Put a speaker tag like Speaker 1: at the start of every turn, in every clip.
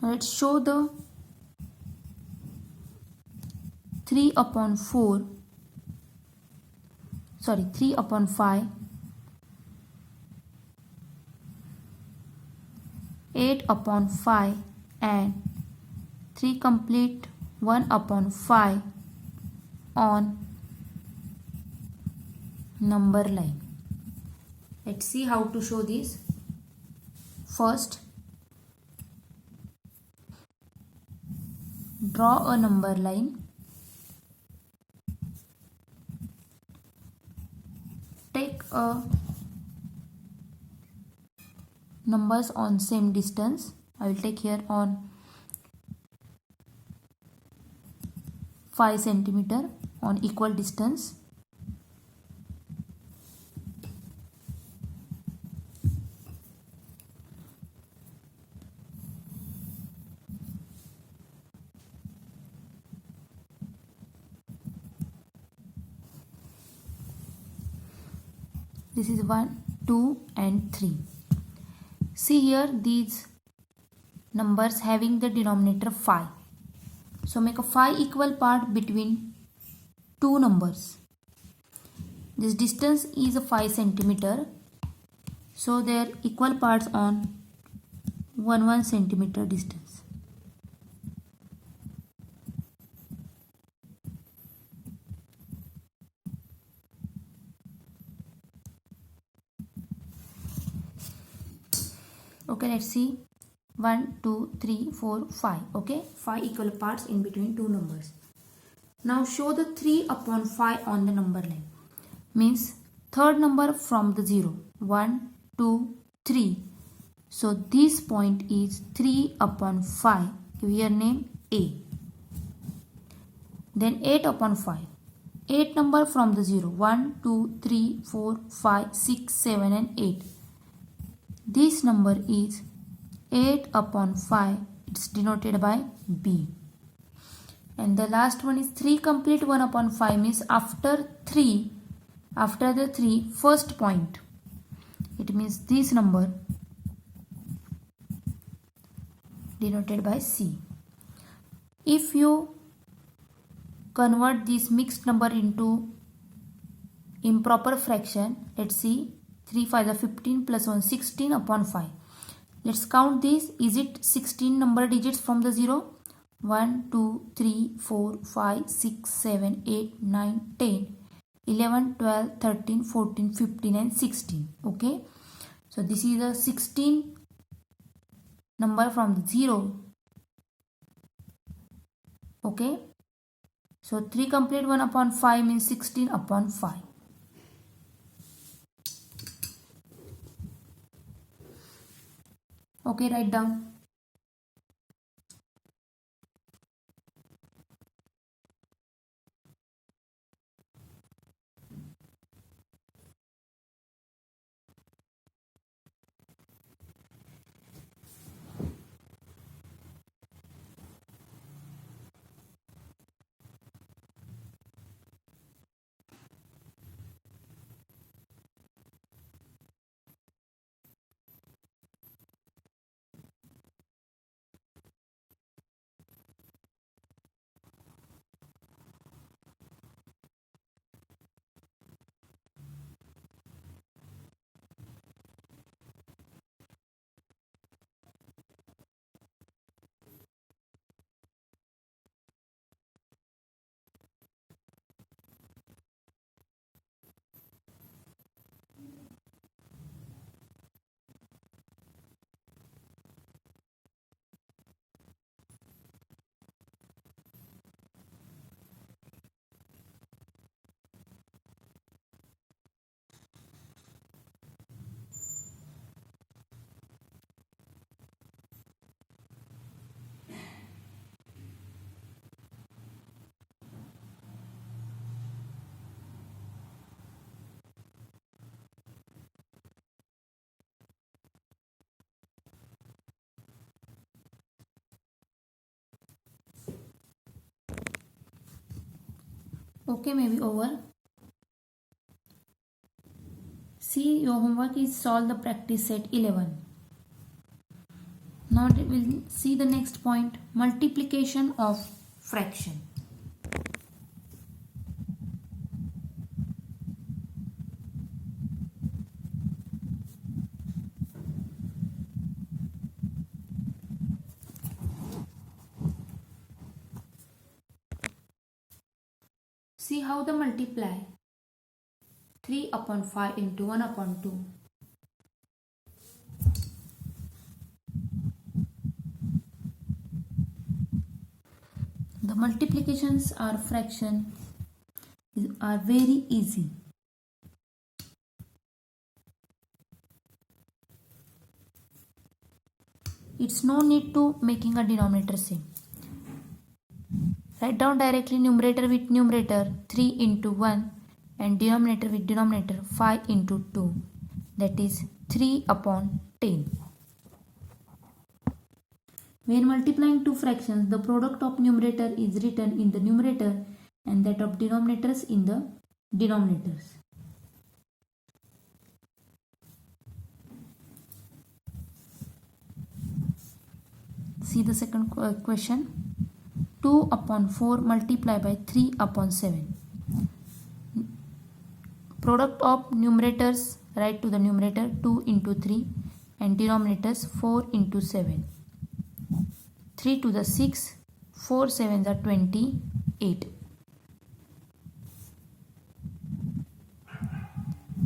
Speaker 1: Let's show the 3 upon 4, sorry 3 upon 5, 8 upon 5 and 3 complete 1 upon 5 on number line. Let's see how to show this. First, draw a number line. Take numbers on same distance. I will take here on 5 centimeter on equal distance. This is 1, 2 and 3. See here these numbers having the denominator 5. So make a 5 equal part between two numbers. This distance is a 5 centimeter. So they are equal parts on 1 centimeter distance. Okay, let's see. 1, 2, 3, 4, 5. Okay, 5 equal parts in between two numbers. Now show the 3 upon 5 on the number line. Means third number from the 0. 1, 2, 3. So this point is 3 upon 5. Give here name A. Then 8 upon 5. 8 number from the 0. 1, 2, 3, 4, 5, 6, 7 and 8. This number is 8 upon 5. It's denoted by B. And the last one is 3 complete 1 upon 5 means after the 3 first point. It means this number denoted by C. If you convert this mixed number into improper fraction, let's see, 3 5 are 15 plus 1 16 upon 5. Let's count this. Is it 16 number digits from the 0? 1, 2, 3, 4, 5, 6, 7, 8, 9, 10, 11, 12, 13, 14, 15 and 16. Okay. So this is a 16 number from the 0. Okay. So 3 complete 1 upon 5 means 16 upon 5. Okay, write down. Okay, maybe over. See, your homework is solve the practice set 11. Now we'll see the next point, multiplication of fraction. See how the multiply 3 upon 5 into 1 upon 2. The multiplications are fraction are very easy. It's no need to making a denominator same. Write down directly numerator with numerator 3 into 1 and denominator with denominator 5 into 2. That is 3 upon 10. When multiplying two fractions, the product of numerator is written in the numerator and that of denominators in the denominators. See the second question. 2 upon 4 multiplied by 3 upon 7. Product of numerators, write to the numerator 2 into 3 and denominators 4 into 7. 3 to the 6, 4 7s are 28.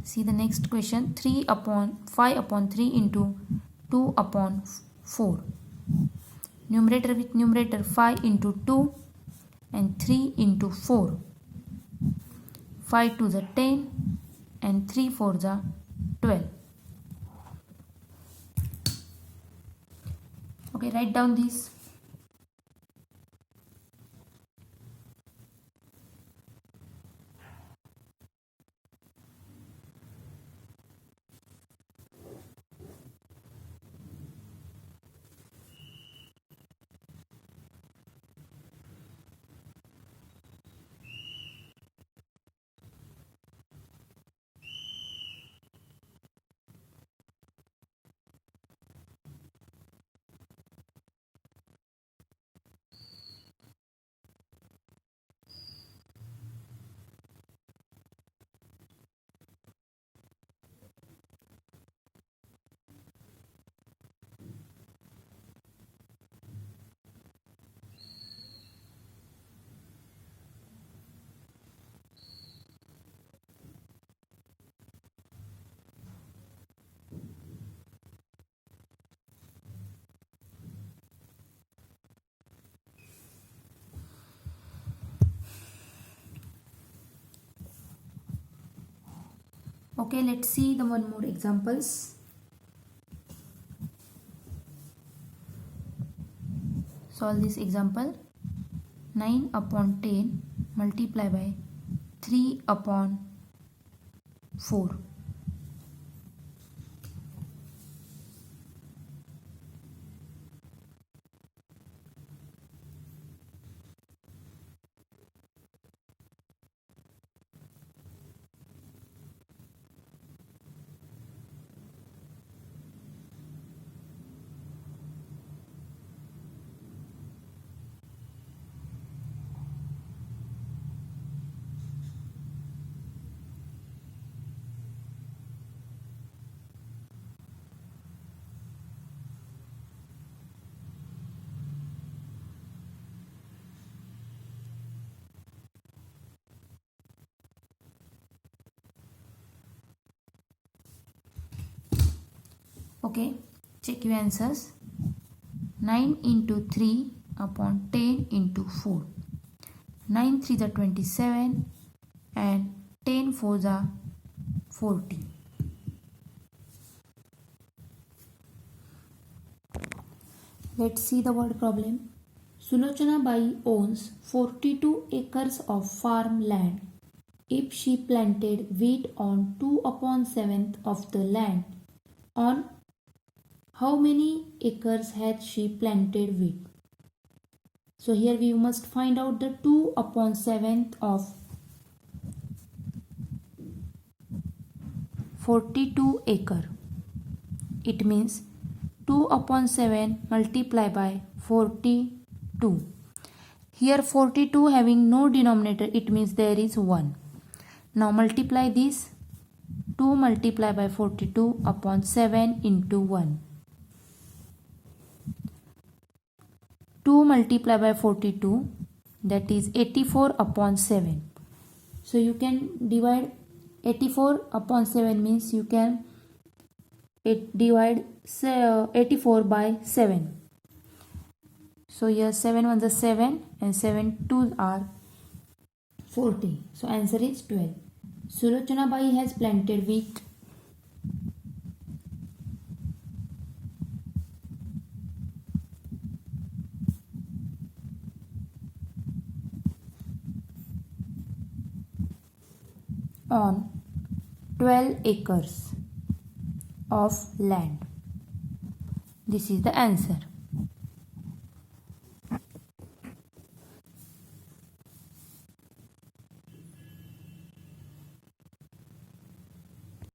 Speaker 1: See the next question, 5 upon 3 into 2 upon 4. Numerator with numerator 5 into 2 and 3 into 4. 5 to the 10 and 3 4 the 12. Okay, write down this. Okay, let's see the one more examples. Solve this example. 9 upon 10 multiply by 3 upon 4. Okay, check your answers. 9 into 3 upon 10 into 4. 9 3 are 27 and 10 4 are 40. Let's see the word problem. Sulochana Bai owns 42 acres of farm land. If she planted wheat on 2 upon 7th of the land, on how many acres has she planted wheat? So here we must find out the 2 upon 7th of 42 acre. It means 2 upon 7 multiply by 42. Here 42 having no denominator, it means there is 1. Now multiply this. 2 multiply by 42 upon 7 into 1. 2 multiply by 42, that is 84 upon 7. So you can divide 84 upon 7 means you can divide 84 by 7. So here 7 1 is 7 and 7 2 are 40. So answer is 12. Sulochana Bai has planted wheat on 12 acres of land. This is the answer.